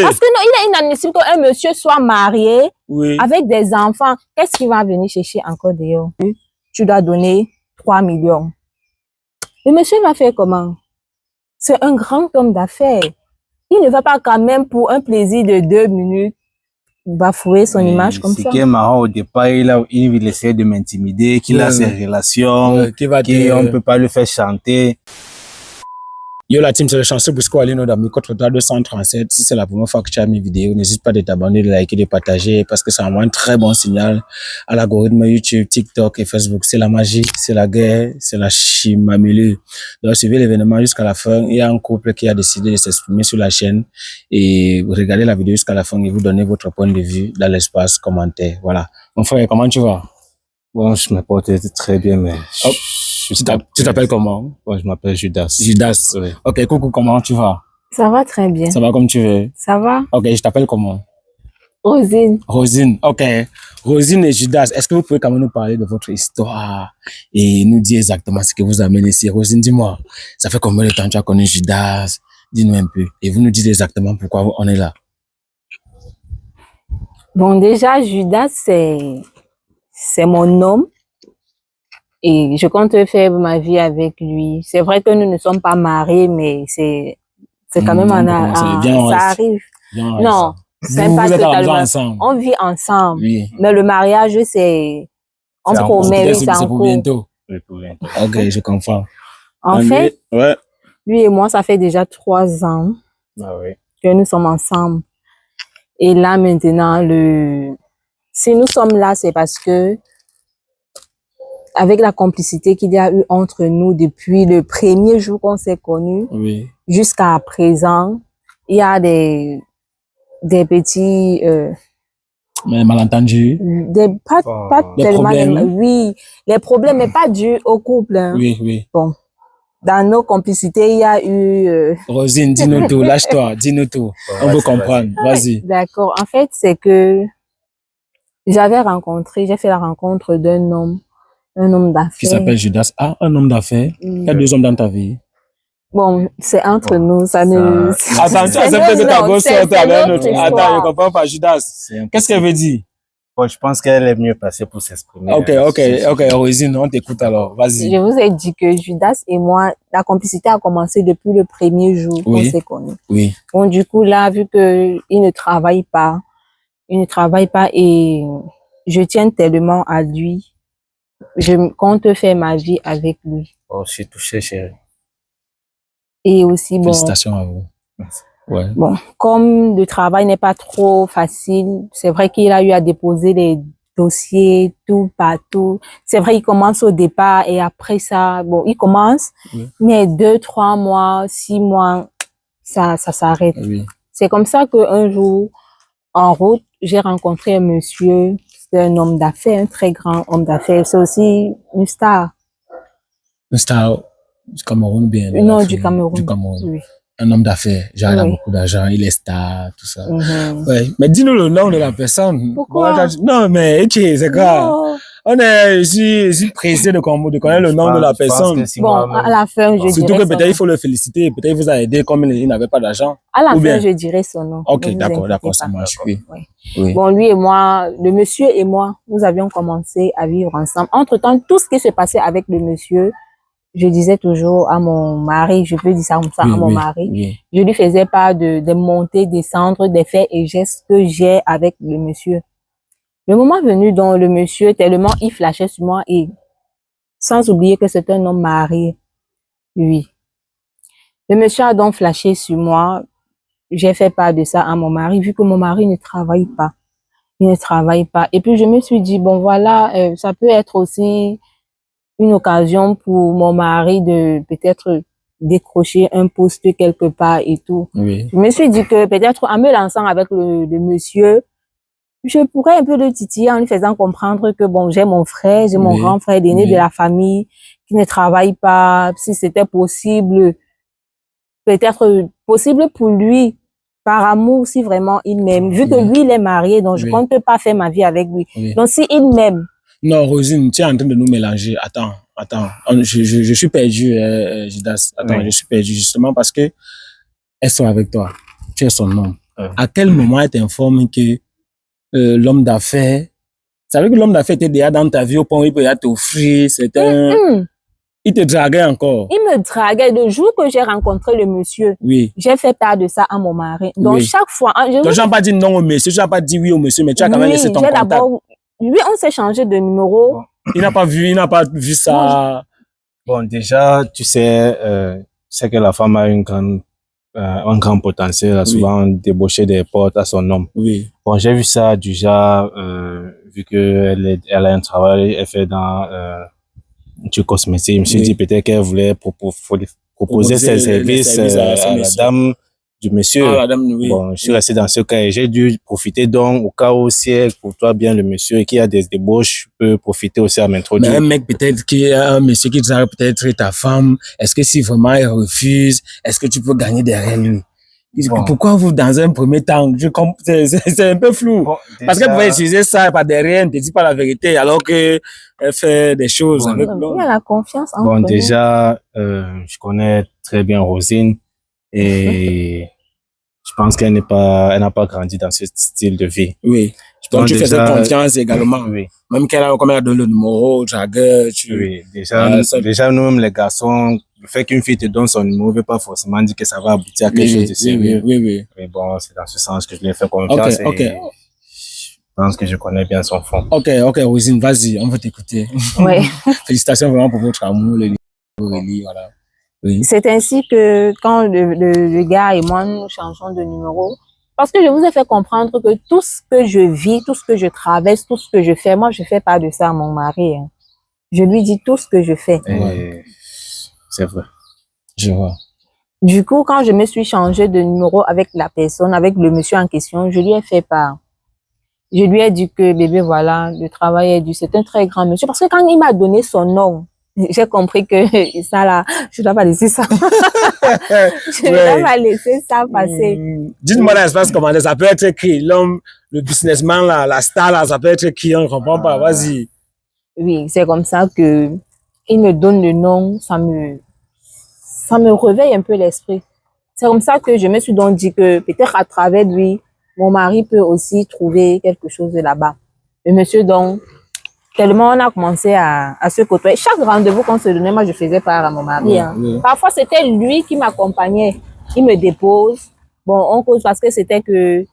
Parce que non, il est inadmissible qu'un monsieur soit marié avec des enfants. Qu'est-ce qu'il va venir chercher encore d'ailleurs? Tu dois donner 3 millions. Le monsieur va faire comment? C'est un grand homme d'affaires. Il ne va pas quand même pour un plaisir de 2 minutes bafouer son image comme ça. Ce qui est marrant au départ, il essaie de m'intimider, qu'il a ses relations, qu'on ne peut pas le faire chanter. Yo la team, c'est le chanceux Busco Alino d'Ami contre 237. Si c'est la première fois que tu as mes vidéos, n'hésite pas de t'abonner, de liker, de partager parce que ça envoie un très bon signal à l'algorithme YouTube, TikTok et Facebook. C'est la magie, c'est la guerre, c'est la chimamulu. Donc suivez l'événement jusqu'à la fin. Il y a un couple qui a décidé de s'exprimer sur la chaîne et regardez la vidéo jusqu'à la fin et vous donnez votre point de vue dans l'espace commentaire. Voilà. Mon frère, comment tu vas? Bon, je me porte très bien, mais... Tu t'appelles comment? Ouais, je m'appelle Judas. Judas. Oui. Ok, coucou, comment tu vas? Ça va très bien. Ça va comme tu veux? Ça va. Ok, je t'appelle comment? Rosine. Rosine, ok. Rosine et Judas, est-ce que vous pouvez quand même nous parler de votre histoire et nous dire exactement ce que vous amenez ici? Rosine, dis-moi, ça fait combien de temps tu as connu Judas? Dis-nous un peu. Et vous nous dites exactement pourquoi on est là. Bon, déjà, Judas, c'est mon homme. Et je compte faire ma vie avec lui. C'est vrai que nous ne sommes pas mariés, mais c'est quand même ça arrive. Non, c'est pas totalement ensemble. On vit ensemble. Oui. Mais le mariage, c'est on promet, c'est en pour bientôt. Ok, je comprends. En fait, lui et moi, ça fait déjà 3 ans que nous sommes ensemble. Et là, maintenant, si nous sommes là, c'est parce que avec la complicité qu'il y a eu entre nous depuis le premier jour qu'on s'est connus jusqu'à présent, il y a des petits malentendus, pas tellement problèmes. Les problèmes, mais pas dus au couple. Hein. Oui. Bon, dans nos complicités, il y a eu Rosine, dis-nous tout, lâche-toi, dis-nous tout. On veut comprendre, vas-y. D'accord. En fait, c'est que j'ai fait la rencontre d'un homme. Un homme d'affaires. Qui s'appelle Judas. Ah, un homme d'affaires. Il y a 2 hommes dans ta vie. Bon, c'est entre nous, ça ne... Attends, tu acceptes que ta gosse sorte avec un autre. Attends, je comprends pas, Judas. Qu'est-ce qu'elle veut dire? Bon, je pense qu'elle est mieux placée pour s'exprimer. Ok, Rosine, on t'écoute alors, vas-y. Je vous ai dit que Judas et moi, la complicité a commencé depuis le premier jour qu'on s'est connus. Oui. Bon, du coup, là, vu qu'il ne travaille pas et je tiens tellement à lui, je compte faire ma vie avec lui. Oh, je suis touché, chérie. Et aussi, bon... Félicitations à vous. Merci. Ouais. Bon, comme le travail n'est pas trop facile, c'est vrai qu'il a eu à déposer les dossiers tout partout. C'est vrai, il commence au départ et après ça, bon, il commence, mais 2, 3 mois, 6 mois, ça s'arrête. Oui. C'est comme ça qu'un jour, en route, j'ai rencontré un monsieur, c'est un homme d'affaires, un très grand homme d'affaires. C'est aussi une star. Une star du Cameroun, bien? Non, du Cameroun. Du Cameroun. Oui. Un homme d'affaires, genre il a beaucoup d'argent, il est star, tout ça. Ouais. Mais dis-nous le nom de la personne. Pourquoi? Non, mais c'est quoi? Je suis pressé de connaître le nom de la personne. Bon, à la fin, je dirai surtout que peut-être il faut le féliciter, peut-être il vous a aidé comme il n'avait pas d'argent. À la fin, je dirai son nom. Ok, d'accord, ça marche. Oui. Bon, lui et moi, le monsieur et moi, nous avions commencé à vivre ensemble. Entre-temps, tout ce qui se passait avec le monsieur, je disais toujours à mon mari, je peux dire ça comme ça, à mon mari, je lui faisais part des montées, descendre, des faits et gestes que j'ai avec le monsieur. Le moment venu dont le monsieur, tellement il flashait sur moi et sans oublier que c'est un homme marié, lui. Le monsieur a donc flashé sur moi, j'ai fait part de ça à mon mari, vu que mon mari ne travaille pas. Il ne travaille pas. Et puis je me suis dit, bon voilà, ça peut être aussi une occasion pour mon mari de peut-être décrocher un poste quelque part et tout. Je me suis dit que peut-être en me lançant avec le monsieur, je pourrais un peu le titiller en lui faisant comprendre que bon, j'ai mon frère, j'ai mon grand frère aîné de la famille qui ne travaille pas. Si c'était possible, peut-être possible pour lui, par amour, si vraiment il m'aime. Vu que lui, il est marié, donc je compte pas faire ma vie avec lui. Donc si il m'aime, non, Rosine, tu es en train de nous mélanger. Attends. Je suis perdu, Judas. Attends, je suis perdu justement parce que elles sont avec toi. Tu es son homme. à quel moment elle t'informe que l'homme d'affaires, ça veut dire que l'homme d'affaires était déjà dans ta vie au point où il peut t'offrir, c'était il te draguait encore. Il me draguait le jour que j'ai rencontré le monsieur. Oui. J'ai fait part de ça à mon mari. Donc, chaque fois... Donc, tu n'as pas dit non au monsieur, tu n'as pas dit oui au monsieur, mais tu as quand même laissé ton contact. Lui, on s'est changé de numéro. Bon. Il n'a pas vu ça. Bon, déjà, tu sais, c'est que la femme a un grand potentiel, elle a souvent débauché des portes à son homme. Oui. Bon, j'ai vu ça déjà, vu qu'elle a un travail, elle fait dans du cosmétique. Je me suis dit peut-être qu'elle voulait proposer ses services à la dame du monsieur. Ah, la dame, oui. Bon, je suis resté dans ce cas et j'ai dû profiter donc au cas où si elle pour toi bien le monsieur et qu'il y a des débauches, je peux profiter aussi à m'introduire. Mais un mec peut-être qui a un monsieur qui dirait peut-être ta femme, est-ce que si vraiment elle refuse, est-ce que tu peux gagner derrière lui? Bon. Pourquoi vous, dans un premier temps, c'est un peu flou. Bon, déjà, parce qu'elle pouvait utiliser ça par derrière, elle ne te dit pas la vérité, alors que elle fait des choses avec l'homme. Il y a la confiance en Bon, déjà, je connais très bien Rosine et je pense qu'elle n'a pas grandi dans ce style de vie. Oui. Donc, tu fais confiance également. Oui. Même comme elle a donné le numéro, Jagger, Oui, déjà, nous-mêmes, les garçons, le fait qu'une fille te donne son numéro ne veut pas forcément dire que ça va aboutir à quelque chose de sérieux. Oui. Mais bon, c'est dans ce sens que je lui ai fait confiance. Ok. Je pense que je connais bien son fond. Ok, Rosine, vas-y, on va t'écouter. Ouais. Félicitations vraiment pour votre amour, les voilà. Oui. C'est ainsi que quand le gars et moi, nous changeons de numéro, parce que je vous ai fait comprendre que tout ce que je vis, tout ce que je traverse, tout ce que je fais, moi, je fais pas de ça à mon mari. Hein. Je lui dis tout ce que je fais. C'est vrai. Je vois. Du coup, quand je me suis changé de numéro avec la personne, avec le monsieur en question, je lui ai fait part. Je lui ai dit que, bébé, voilà, le travail est dû. C'est un très grand monsieur. Parce que quand il m'a donné son nom, j'ai compris que ça là, je dois pas laisser ça. Je ne dois pas laisser ça passer. Dites-moi l'espace comment ça peut être écrit. L'homme, le businessman là, la star là, ça peut être écrit, on ne comprend pas. Vas-y. Oui, c'est comme ça que il me donne le nom, ça me réveille un peu l'esprit. C'est comme ça que je me suis donc dit que peut-être à travers lui, mon mari peut aussi trouver quelque chose là-bas. Le monsieur donc, tellement on a commencé à se côtoyer. Chaque rendez-vous qu'on se donnait, moi je faisais part à mon mari. Oui. Parfois c'était lui qui m'accompagnait. Il me dépose. Bon, on cause parce que c'était que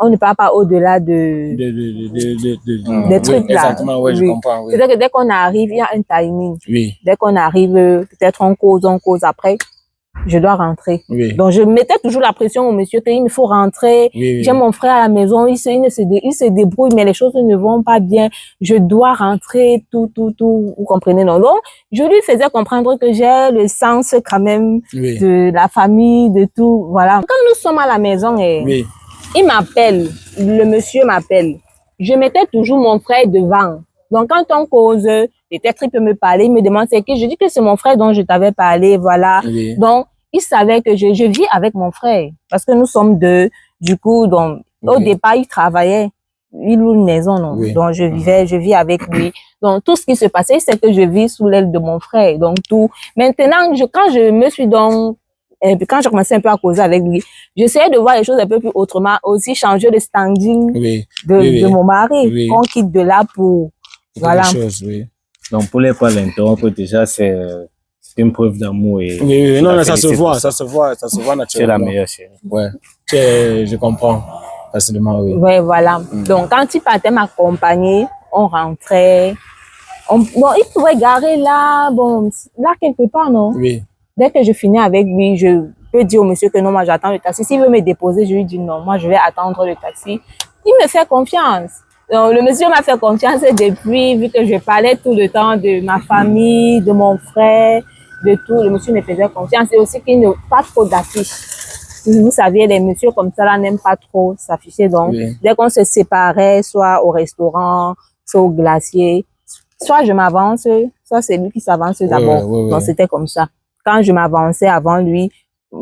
on ne parle pas au-delà des trucs là. Exactement, oui, je comprends. Oui. C'est-à-dire que dès qu'on arrive, il y a un timing. Oui. Dès qu'on arrive, peut-être on cause après. Je dois rentrer. Oui. Donc, je mettais toujours la pression au monsieur qu'il me faut rentrer. Oui. J'ai mon frère à la maison, il se débrouille, mais les choses ne vont pas bien. Je dois rentrer, tout. Vous comprenez, non? Donc, je lui faisais comprendre que j'ai le sens quand même de la famille, de tout. Voilà. Quand nous sommes à la maison, il m'appelle, le monsieur m'appelle. Je mettais toujours mon frère devant. Donc, quand on cause, peut-être il peut me parler, il me demande c'est qui. Je dis que c'est mon frère dont je t'avais parlé, voilà. Oui. Donc, il savait que je vis avec mon frère. Parce que nous sommes deux. Du coup, donc, au départ, il travaillait. Il loue une maison, non. Oui. Donc, je vis avec lui. Donc, tout ce qui se passait, c'est que je vis sous l'aile de mon frère. Donc, tout. Maintenant, quand je me suis donc, quand j'ai commencé un peu à causer avec lui, j'essayais de voir les choses un peu plus autrement. Aussi, changer le standing de mon mari. Oui. Qu'on quitte de là pour... Voilà. Chose, Donc, pour les pas l'interrompre, déjà, c'est une preuve d'amour. Oui, non, ça se voit naturellement. C'est la meilleure chérie. Ouais, je comprends facilement, oui. Oui, voilà. Donc, quand il partait m'accompagner, on rentrait. Bon, il pouvait garer là, quelque part, non? Oui. Dès que je finis avec lui, je peux dire au monsieur que non, moi, j'attends le taxi. S'il veut me déposer, je lui dis non, moi, je vais attendre le taxi. Il me fait confiance. Donc, le monsieur m'a fait confiance depuis, vu que je parlais tout le temps de ma famille, de mon frère, de tout. Le monsieur me faisait confiance et aussi qu'il n'a pas trop d'affiches. Vous savez, les messieurs comme ça là n'aiment pas trop s'afficher. Donc, dès qu'on se séparait, soit au restaurant, soit au glacier, soit je m'avance, soit c'est lui qui s'avance d'abord. Donc, c'était comme ça. Quand je m'avançais avant lui,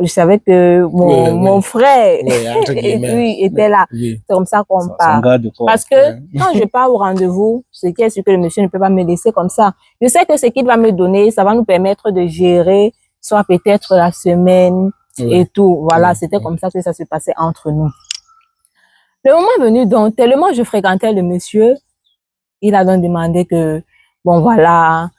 je savais que mon frère était là. Oui. C'est comme ça qu'on parle. Parce que quand je pars au rendez-vous, ce qui est sûr que le monsieur ne peut pas me laisser comme ça. Je sais que ce qu'il va me donner, ça va nous permettre de gérer soit peut-être la semaine, et tout. Voilà, c'était comme ça que ça se passait entre nous. Le moment venu, donc, tellement je fréquentais le monsieur, il a donc demandé que, bon, voilà,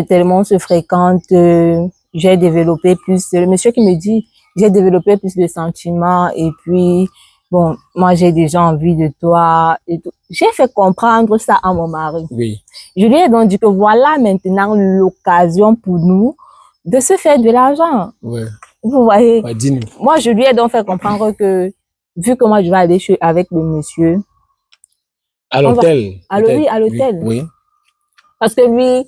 tellement on se fréquente, j'ai développé plus, le monsieur qui me dit, j'ai développé plus de sentiments et puis, bon, moi j'ai déjà envie de toi et tout. J'ai fait comprendre ça à mon mari. Oui. Je lui ai donc dit que voilà maintenant l'occasion pour nous de se faire de l'argent. Ouais. Vous voyez, Ouais, dis-nous. moi je lui ai donc fait comprendre que, vu que moi je vais aller avec le monsieur. À l'hôtel? Oui, à l'hôtel. Oui. Parce que lui,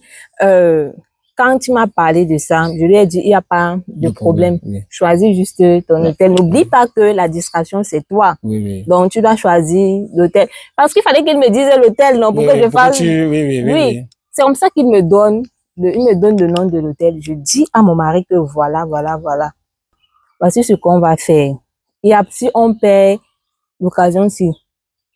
quand il m'a parlé de ça, je lui ai dit, il n'y a pas de problème. Oui. Choisis juste ton hôtel. N'oublie pas que la discrétion, c'est toi. Oui. Donc, tu dois choisir l'hôtel. Parce qu'il fallait qu'il me dise l'hôtel, non, pour que je fasse. Oui. C'est comme ça qu'il me donne, il me donne le nom de l'hôtel. Je dis à mon mari que voilà. Voici ce qu'on va faire. Et si on perd l'occasion, si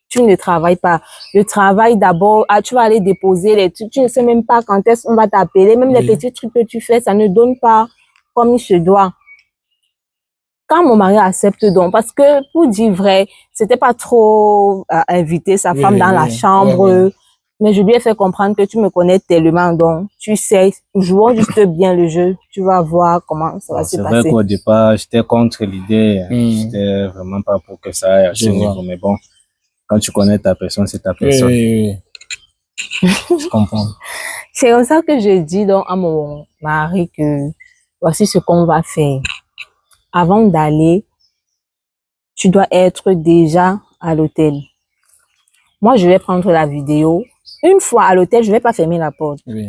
tu ne travailles pas. Le travail d'abord, tu vas aller déposer les trucs, tu ne sais même pas quand est-ce qu'on va t'appeler, même les petits trucs que tu fais, ça ne donne pas comme il se doit. Quand mon mari accepte donc, parce que pour dire vrai, c'était pas trop inviter sa femme dans la chambre, mais je lui ai fait comprendre que tu me connais tellement, donc tu sais, jouons juste bien le jeu, tu vas voir comment ça va se passer. C'est vrai qu'au départ, j'étais contre l'idée, j'étais vraiment pas pour que ça aille à ce niveau, mais bon. Quand tu connais ta personne, c'est ta personne. Oui. Je comprends. C'est comme ça que je dis donc à mon mari que voici ce qu'on va faire. Avant d'aller, tu dois être déjà à l'hôtel. Moi, je vais prendre la vidéo. Une fois à l'hôtel, je vais pas fermer la porte. Oui.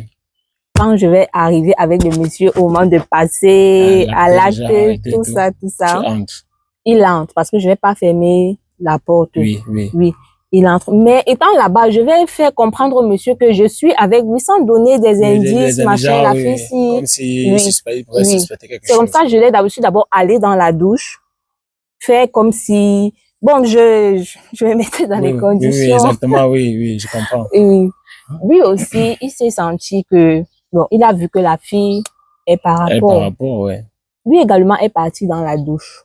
Quand je vais arriver avec le monsieur au moment de passer à l'acte, tout ça. Tu entres. Il entre parce que je vais pas fermer la porte. Oui. Il entre. Mais étant là-bas, je vais faire comprendre au monsieur que je suis avec lui sans donner des indices, machin, la fille si. Comme si suspectait quelque chose. C'est comme ça que je l'ai d'abord aller dans la douche, faire comme si, bon, je me mettais dans les conditions. Oui, exactement, oui, je comprends. Et lui aussi, il s'est senti que, bon, il a vu que la fille est par rapport. Lui également est parti dans la douche.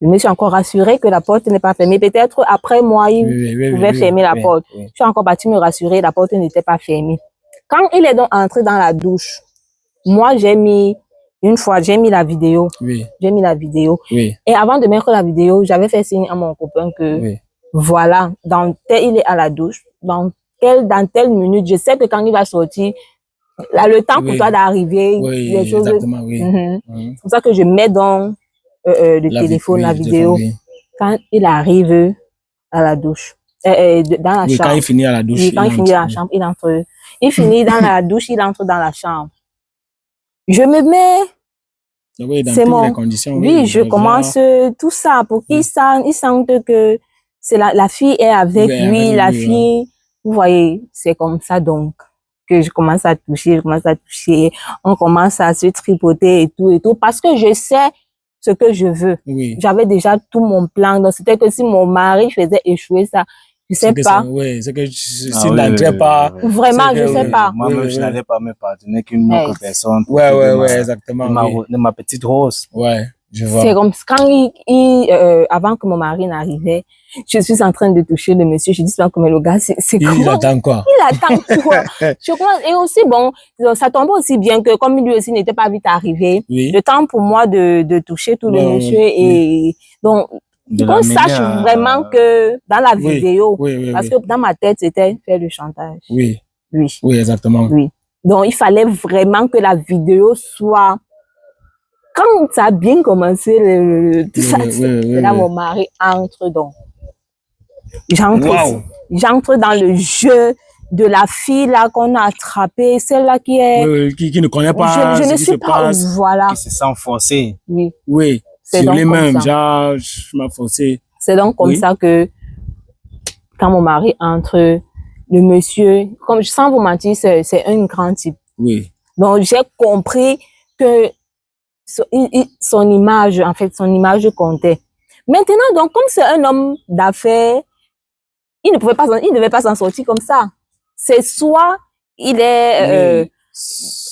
Je me suis encore rassurée que la porte n'est pas fermée. Peut-être après moi, il pouvait fermer la porte. Je suis encore partie me rassurer, la porte n'était pas fermée. Quand il est donc entré dans la douche, moi, une fois, j'ai mis la vidéo. J'ai mis la vidéo. Et avant de mettre la vidéo, j'avais fait signe à mon copain que, voilà, il est à la douche. Dans telle minute, je sais que quand il va sortir, le temps pour toi d'arriver, les choses. Exactement, C'est pour ça que je mets dans le téléphone, la vidéo, quand il arrive à la douche, dans la chambre. Quand il finit à la douche, quand il finit dans la chambre, il entre. Il finit dans la douche, il entre dans la chambre. Je me mets. Oui, dans toutes les conditions. Oui, je commence tout ça pour qu'il sente que c'est la fille est avec lui, la fille. Vous voyez, c'est comme ça donc que je commence à toucher, on commence à se tripoter et tout, parce que je sais ce que je veux. J'avais déjà tout mon plan, donc c'était que si mon mari faisait échouer ça, je sais pas. C'est que si n'entrais pas. Vraiment, je sais pas. Moi-même, je n'allais pas me pardonner qu'une autre personne. Exactement. De ma petite Rose. Je vois. C'est comme quand avant que mon mari n'arrivait, je suis en train de toucher le monsieur. Je dis pas que le gars, c'est comment? Il attend quoi? Il attend quoi? Et aussi, bon, ça tombe aussi bien que comme lui aussi n'était pas vite arrivé, le temps pour moi de toucher tout le monsieur et donc, qu'on sache vraiment que dans la vidéo, parce que dans ma tête, c'était faire le chantage. Oui, exactement. Donc, il fallait vraiment que la vidéo soit. Quand ça a bien commencé, tout ça, là, mon mari entre donc. J'entre dans le jeu de la fille là qu'on a attrapée, celle-là qui est. Qui ne connaît pas. Je ne sais pas. Voilà. Qui se sent forcé. Oui. C'est sur les mêmes, genre, je m'ai forcé. C'est donc comme ça que, quand mon mari entre, le monsieur, comme sans vous mentir, c'est un grand type. Donc, j'ai compris que son image, en fait, son image comptait. Maintenant, donc, comme c'est un homme d'affaires, il ne devait pas s'en sortir comme ça. C'est soit il est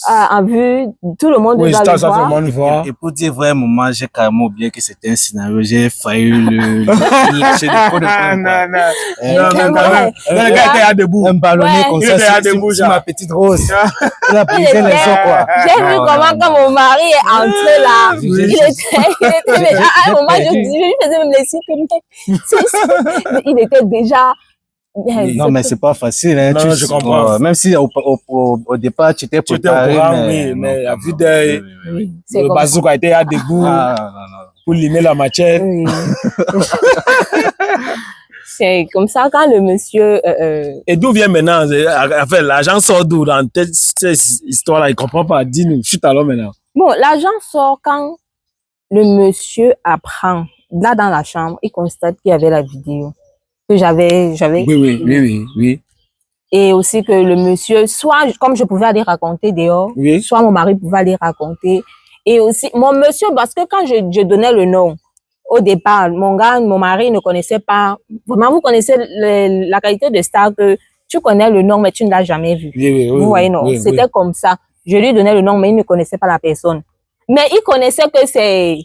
a vu, tout le monde doit le ça, voir. tout le monde voit. Et pour dire vrai, moment, j'ai carrément oublié que c'était un scénario. J'ai failli le chez le pot de poing. Le gars était debout. Un ballonné comme ça, sur ma petite rose. Il a brisé les os, quoi. J'ai vu comment quand mon mari est entré là, il était à un moment, je lui faisais même les signes. Il était déjà... Non, mais c'est pas facile, hein. Non, je comprends. Même si au départ, tu étais préparé, mais à vue d'œil, le comme bazooka était à debout pour limer la machette. Oui. C'est comme ça quand le monsieur... Et d'où vient maintenant, enfin, l'argent sort d'où dans cette histoire-là, il comprend pas, dis-nous, chute alors maintenant. Bon, l'argent sort quand le monsieur apprend, là dans la chambre, il constate qu'il y avait la vidéo. Que j'avais. Oui. Et aussi que le monsieur, soit comme je pouvais aller raconter dehors, soit mon mari pouvait aller raconter. Et aussi, mon monsieur, parce que quand je donnais le nom, au départ, mon mari ne connaissait pas, vraiment, vous connaissez la qualité de star que tu connais le nom, mais tu ne l'as jamais vu. Vous voyez, non? C'était comme ça. Je lui donnais le nom, mais il ne connaissait pas la personne. Mais il connaissait que c'est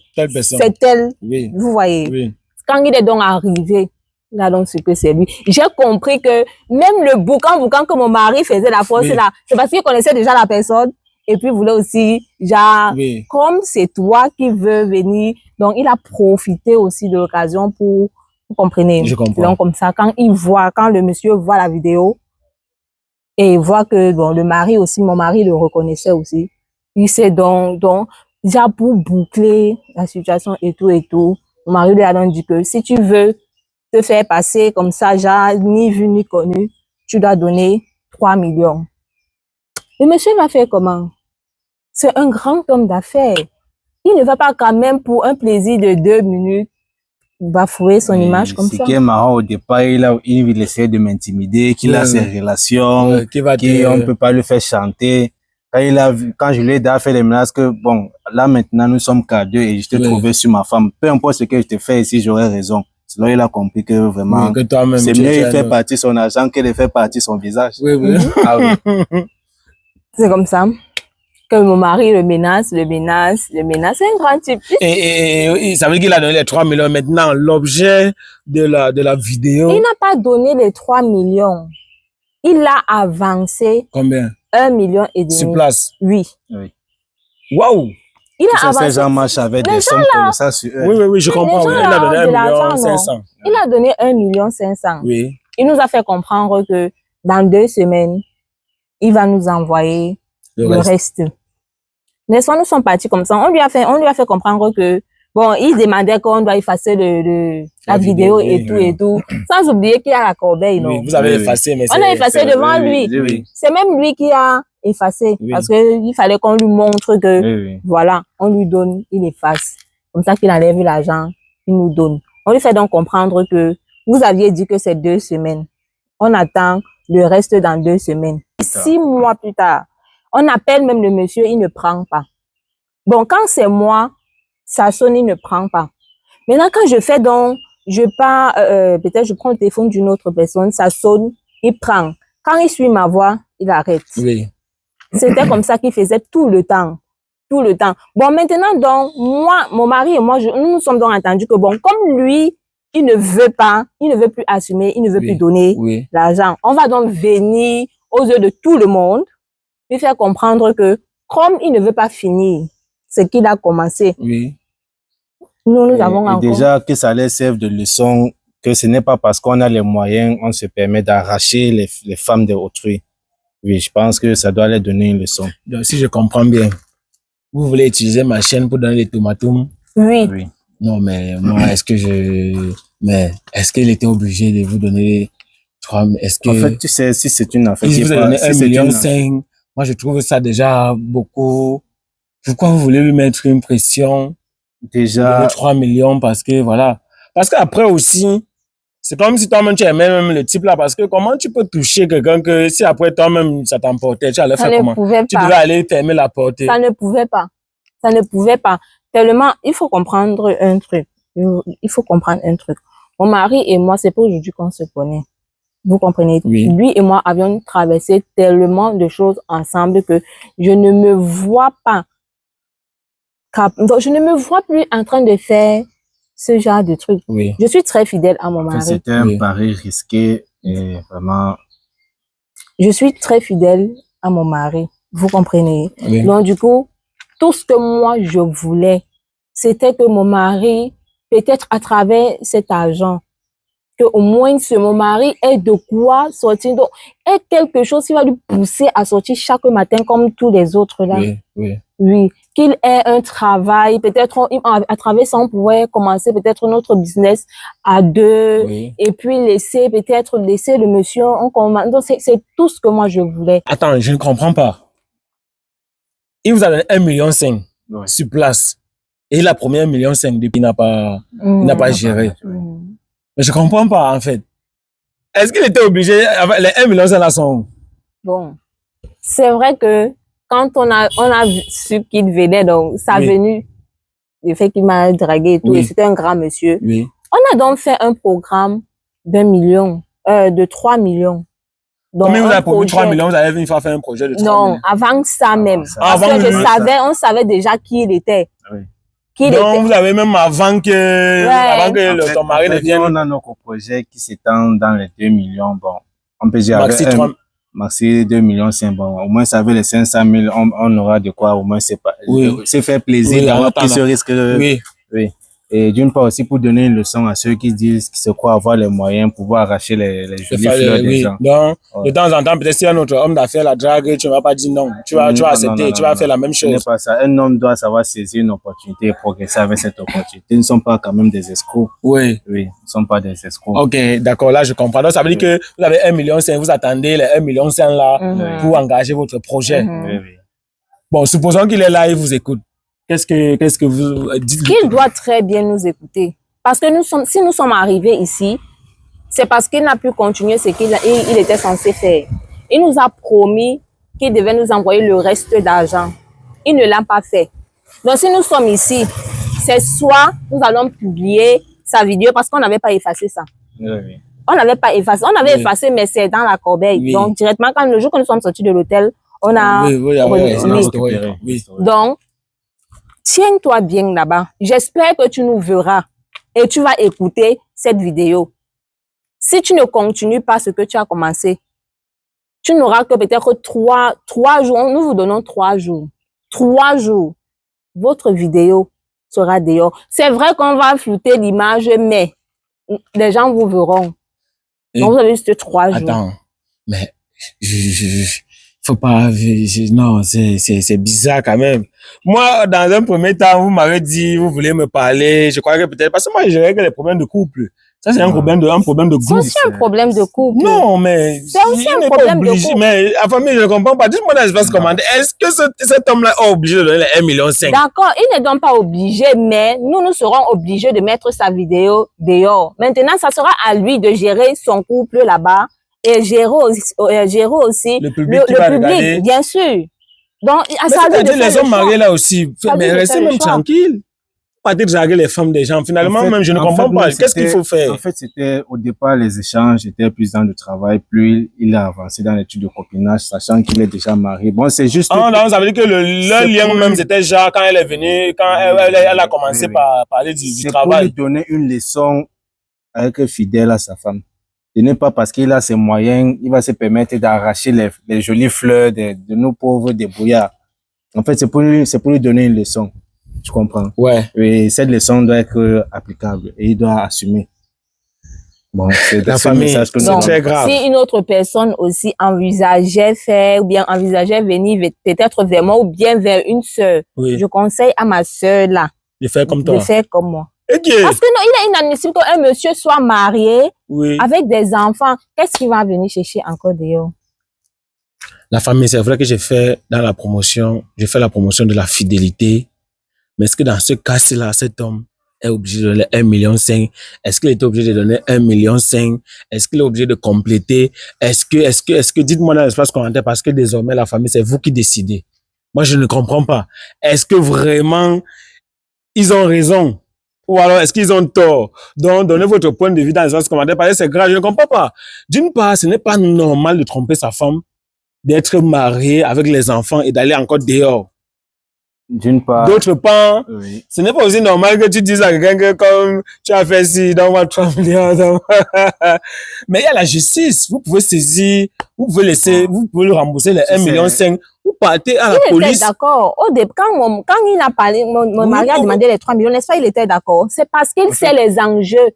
elle. Vous voyez. Quand il est donc arrivé, là, donc, c'est que c'est lui. J'ai compris que même le boucan que mon mari faisait la force là, c'est parce qu'il connaissait déjà la personne. Et puis, il voulait aussi, genre, comme c'est toi qui veux venir, donc il a profité aussi de l'occasion pour, vous comprenez? Je comprends. Donc, comme ça, quand le monsieur voit la vidéo, et il voit que, bon, le mari aussi, mon mari le reconnaissait aussi. Il sait donc, déjà pour boucler la situation et tout, mon mari lui a donc dit que si tu veux te faire passer comme ça, genre, ni vu ni connu, tu dois donner 3 millions. Le monsieur va faire comment? C'est un grand homme d'affaires. Il ne va pas quand même pour un plaisir de 2 minutes bafouer son image comme ça. Ce qui est marrant au départ, il essaie de m'intimider, qu'il a ses relations, qu'on ne peut pas le faire chanter. Quand je lui ai fait les menaces que, bon, là maintenant nous sommes qu'à deux et je t'ai trouvé sur ma femme. Peu importe ce que je te fais ici, j'aurais raison. C'est là il a compris que vraiment, c'est mieux il fait partie son argent que de faire partie son visage. Ah oui. C'est comme ça que mon mari le menace. C'est un grand type. Et ça veut dire qu'il a donné les 3 millions. Maintenant, l'objet de la vidéo. Il n'a pas donné les 3 millions. Il a avancé. Combien? 1,5 million. Sur place? Oui. Waouh! Il a avancé. Ces gens marchent avec des sommes comme ça sur eux. Oui, je comprends. Il a donné 1,5 million. Il a donné 1,5 million. Oui. Il nous a fait comprendre que dans 2 semaines, il va nous envoyer le reste. N'est-ce pas, nous sommes partis comme ça. On lui a fait comprendre que, bon, il demandait qu'on doit effacer la vidéo et tout. Sans oublier qu'il y a la corbeille, non? Oui, vous avez effacé, mais on a effacé devant lui. C'est même lui qui a effacé. Parce qu'il fallait qu'on lui montre que, voilà, on lui donne, il efface. Comme ça qu'il enlève l'argent, il nous donne. On lui fait donc comprendre que vous aviez dit que c'est 2 semaines. On attend le reste dans 2 semaines. 6 mois plus tard, on appelle même le monsieur, il ne prend pas. Bon, quand c'est moi, ça sonne, il ne prend pas. Maintenant, quand je fais donc, je pars, peut-être je prends le téléphone d'une autre personne, ça sonne, il prend. Quand il suit ma voix, il arrête. Oui. C'était comme ça qu'il faisait tout le temps. Tout le temps. Bon, maintenant, donc, moi, mon mari et moi, nous nous sommes donc entendus que, bon, comme lui, il ne veut plus assumer, il ne veut plus donner l'argent. On va donc venir aux yeux de tout le monde, lui faire comprendre que, comme il ne veut pas finir ce qu'il a commencé, nous avons encore... Déjà que ça les serve de leçon, que ce n'est pas parce qu'on a les moyens, on se permet d'arracher les femmes d'autrui. Oui, je pense que ça doit leur donner une leçon. Donc, si je comprends bien, vous voulez utiliser ma chaîne pour donner les tomatoums? Oui. Non, mais moi, est-ce qu'il était obligé de vous donner 3... En fait, tu sais, si c'est une affaire... Il vous a donné 1,5 million. Moi, je trouve ça déjà beaucoup. Pourquoi vous voulez lui mettre une pression? Déjà. 3 millions parce que, voilà. Parce qu'après aussi, c'est comme si toi-même tu aimais même le type là. Parce que comment tu peux toucher quelqu'un que si après toi-même ça t'emportait, tu allais faire comment? Tu devais aller fermer la porte. Ça ne pouvait pas. Ça ne pouvait pas. Tellement, il faut comprendre un truc. Il faut comprendre un truc. Mon mari et moi, c'est pas aujourd'hui qu'on se connaît. Vous comprenez? Oui. Lui et moi avions traversé tellement de choses ensemble que je ne me vois pas. Donc, je ne me vois plus en train de faire ce genre de truc. Oui. Je suis très fidèle à mon En fait, mari. c'était un pari risqué et vraiment. Je suis très fidèle à mon mari. Vous comprenez? Oui. Donc, du coup, tout ce que moi je voulais, c'était que mon mari, peut-être à travers cet argent, que au moins mon mari ait de quoi sortir, donc ait quelque chose qui va lui pousser à sortir chaque matin comme tous les autres là. Oui, oui. Oui, qu'il ait un travail, peut-être à travers ça on pourrait commencer peut-être notre business à deux, Oui. et puis laisser le monsieur en commande. Donc c'est tout ce que moi je voulais. Attends, je ne comprends pas. Il vous a donné 1,5 million sur place. Et la première 1,5 million depuis, il n'a pas géré. Mais je comprends pas, en fait. Est-ce qu'il était obligé, les 1 million là sont où? Bon, c'est vrai que quand on a su qu'il venait, donc sa venue, le fait qu'il m'a dragué et tout, et c'était un grand monsieur. Oui. On a donc fait un programme d'1 million, de 3 millions. Donc, combien vous avez promis 3 millions, vous avez une fois fait un projet de 3 millions? Non, avant ça même. Parce Avant que on savait déjà qui il était. Oui. Donc, vous avez même avant que ton mari ne vienne. On a notre projet qui s'étend dans les 2 millions. Bon, on peut dire maxi 2 millions, c'est bon. Au moins, ça veut les 500 000, on aura de quoi, au moins, c'est faire plaisir d'avoir pris ce risque. Oui. Et d'une part aussi pour donner une leçon à ceux qui disent qu'ils se croient avoir les moyens pour pouvoir arracher les jolies fleurs des gens. Donc, de temps en temps, peut-être si un autre homme d'affaires la drague, tu ne vas pas dire non. Tu vas accepter, tu vas faire la même chose. Ce n'est pas ça. Un homme doit savoir saisir une opportunité et progresser avec cette opportunité. Ils ne sont pas quand même des escrocs. Oui. Oui, ils ne sont pas des escrocs. Ok, d'accord, là je comprends. Donc ça veut dire que vous avez 1,5 million, vous attendez les 1,5 million là pour engager votre projet. Oui. Bon, supposons qu'il est là et vous écoute. Qu'est-ce que vous dites? Qu'il doit très bien nous écouter. Parce que si nous sommes arrivés ici, c'est parce qu'il n'a pu continuer ce qu'il était censé faire. Il nous a promis qu'il devait nous envoyer le reste d'argent. Il ne l'a pas fait. Donc si nous sommes ici, c'est soit nous allons publier sa vidéo parce qu'on n'avait pas effacé ça. Oui. On n'avait pas effacé. On avait effacé, mais c'est dans la corbeille. Oui. Donc directement, le jour que nous sommes sortis de l'hôtel, on a... Donc, tiens-toi bien là-bas. J'espère que tu nous verras et tu vas écouter cette vidéo. Si tu ne continues pas ce que tu as commencé, tu n'auras que peut-être 3 jours. Nous vous donnons 3 jours. 3 jours. Votre vidéo sera dehors. C'est vrai qu'on va flouter l'image, mais les gens vous verront. Donc, vous avez juste 3 jours. Attends, mais faut pas, non, c'est bizarre quand même. Moi, dans un premier temps, vous m'avez dit, vous voulez me parler, je crois que peut-être, parce que moi, je règle les problèmes de couple. Ça, c'est un problème de groupe. C'est aussi un problème de couple. Non, mais. C'est aussi un problème de couple. Mais, à famille, je ne comprends pas. Dis-moi dans l'espace commandé. Est-ce que cet homme-là est obligé de donner les 1,5 million? D'accord, il n'est donc pas obligé, mais nous serons obligés de mettre sa vidéo dehors. Maintenant, ça sera à lui de gérer son couple là-bas et gérer aussi le public, bien sûr. Donc, ça veut dire les hommes mariés là aussi. Mais restez même tranquille. Pas de draguer les femmes des gens. Finalement, en fait, même je ne comprends pas. Qu'est-ce qu'il faut faire? En fait, c'était au départ, les échanges étaient plus dans le travail. Plus il a avancé dans l'étude de copinage, sachant qu'il est déjà marié. Bon, c'est juste. Non, ça veut dire que le lien même, c'était genre quand elle est venue, quand elle a commencé par parler du travail. C'est pour lui donner une leçon à être fidèle à sa femme. Ce n'est pas parce qu'il a ses moyens, il va se permettre d'arracher les jolies fleurs de nos pauvres débrouillards. En fait, c'est pour lui donner une leçon. Tu comprends? Ouais. Et cette leçon doit être applicable et il doit assumer. Bon, c'est la famille, c'est très grave. Si une autre personne aussi envisageait faire ou bien envisageait venir peut-être vers moi ou bien vers une sœur, je conseille à ma sœur là de faire comme toi. De faire comme moi. Okay. Parce que non, il est inadmissible qu'un monsieur soit marié avec des enfants. Qu'est-ce qu'il va venir chercher encore dehors? La famille, c'est vrai que j'ai fait la promotion de la fidélité. Mais est-ce que dans ce cas-là, cet homme est obligé de donner 1,5 million? Est-ce qu'il était obligé de donner 1,5 million? Est-ce qu'il est obligé de compléter? Est-ce que, dites-moi dans l'espace commentaire, parce que désormais, la famille, c'est vous qui décidez. Moi, je ne comprends pas. Est-ce que vraiment, ils ont raison? Ou alors, est-ce qu'ils ont tort? Donc, donnez votre point de vue dans les commentaires, parce que c'est grave, je ne comprends pas. D'une part, ce n'est pas normal de tromper sa femme, d'être marié avec les enfants et d'aller encore dehors. D'une part. D'autre part, oui. Ce n'est pas aussi normal que tu dises à quelqu'un que comme tu as fait ci, donne-moi 3 millions. Mais il y a la justice. Vous pouvez saisir, vous pouvez laisser, vous pouvez le rembourser les 1,5 million. Vous partez à la police. Il était d'accord. Quand il a parlé, mon mari a demandé les 3 millions, n'est-ce pas, il était d'accord. C'est parce qu'il sait les enjeux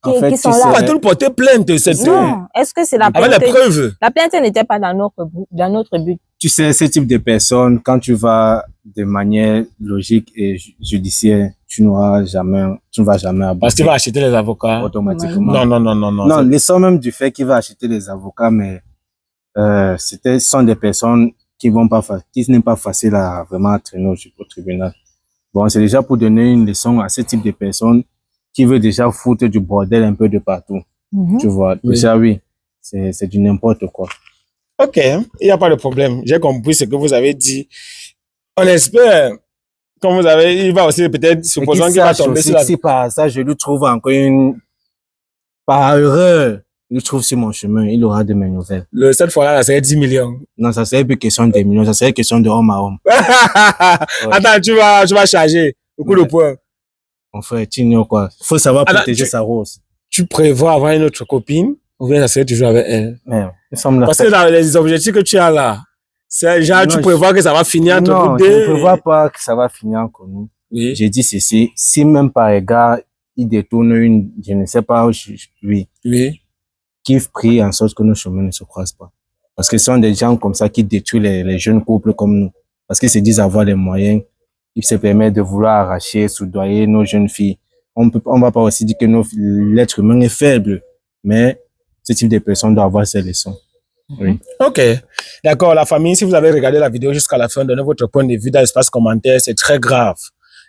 qui sont là. Pas tout porter plainte. Non, est-ce que c'est la plainte? Avec les preuves. La plainte n'était pas dans notre but. Tu sais, ce type de personnes, quand tu vas de manière logique et judiciaire, tu ne vas jamais abuser. Parce qu'il va acheter les avocats. Automatiquement. Non. Laissons même du fait qu'il va acheter les avocats, mais ce sont des personnes qui n'est pas facile à vraiment traîner au tribunal. Bon, c'est déjà pour donner une leçon à ce type de personnes qui veut déjà foutre du bordel un peu de partout. Tu vois, déjà oui, c'est du n'importe quoi. Ok, il n'y a pas de problème. J'ai compris ce que vous avez dit. On espère, comme vous avez, il va aussi peut-être, supposons qu'il va tomber sur la... Si par ça, je lui trouve encore par erreur, il trouve sur mon chemin, il aura de mes nouvelles. Cette fois-là, ça serait 10 millions. Non, ça serait plus question de millions, ça serait question de homme à homme. Ouais. Attends, tu vas charger le coup de poing. Mon frère, tu ignores quoi. Il faut savoir protéger sa rose. Tu prévois avoir une autre copine ou bien ça serait toujours avec elle? Parce que dans les objectifs que tu as là, c'est genre tu prévois que ça va finir entre vous deux. Non, je ne prévois pas que ça va finir entre nous. Oui. J'ai dit ceci, si même par égard, il détourne une, je ne sais pas, oui. Qui prie en sorte que nos chemins ne se croisent pas. Parce que ce sont des gens comme ça qui détruisent les jeunes couples comme nous. Parce qu'ils se disent avoir les moyens, ils se permettent de vouloir arracher, soudoyer nos jeunes filles. On va pas aussi dire que l'être humain est faible, mais ce type de personnes doit avoir ses leçons. Oui. Ok. D'accord, la famille, si vous avez regardé la vidéo jusqu'à la fin, donnez votre point de vue dans l'espace commentaire, c'est très grave.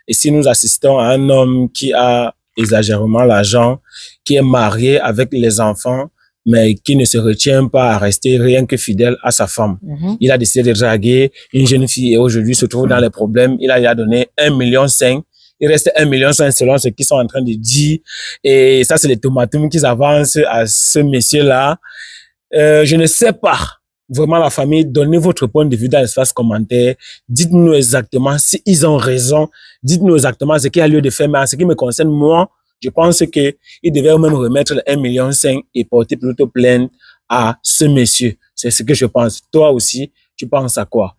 Et si nous assistons à un homme qui a exagérément l'argent, qui est marié avec les enfants, mais qui ne se retient pas à rester rien que fidèle à sa femme. Il a décidé de draguer une jeune fille et aujourd'hui se trouve dans les problèmes. Il a donné 1,5 million. Il reste 1,5 million selon ce qu'ils sont en train de dire. Et ça, c'est les tomatums qu'ils avancent à ce monsieur-là. Je ne sais pas. Vraiment, la famille, donnez votre point de vue dans l'espace commentaire. Dites-nous exactement si ils ont raison. Dites-nous exactement ce qu'il y a lieu de faire. Mais en ce qui me concerne, moi, je pense que il devait même remettre le 1,5 million et porter plutôt plainte à ce monsieur. C'est ce que je pense. Toi aussi, tu penses à quoi?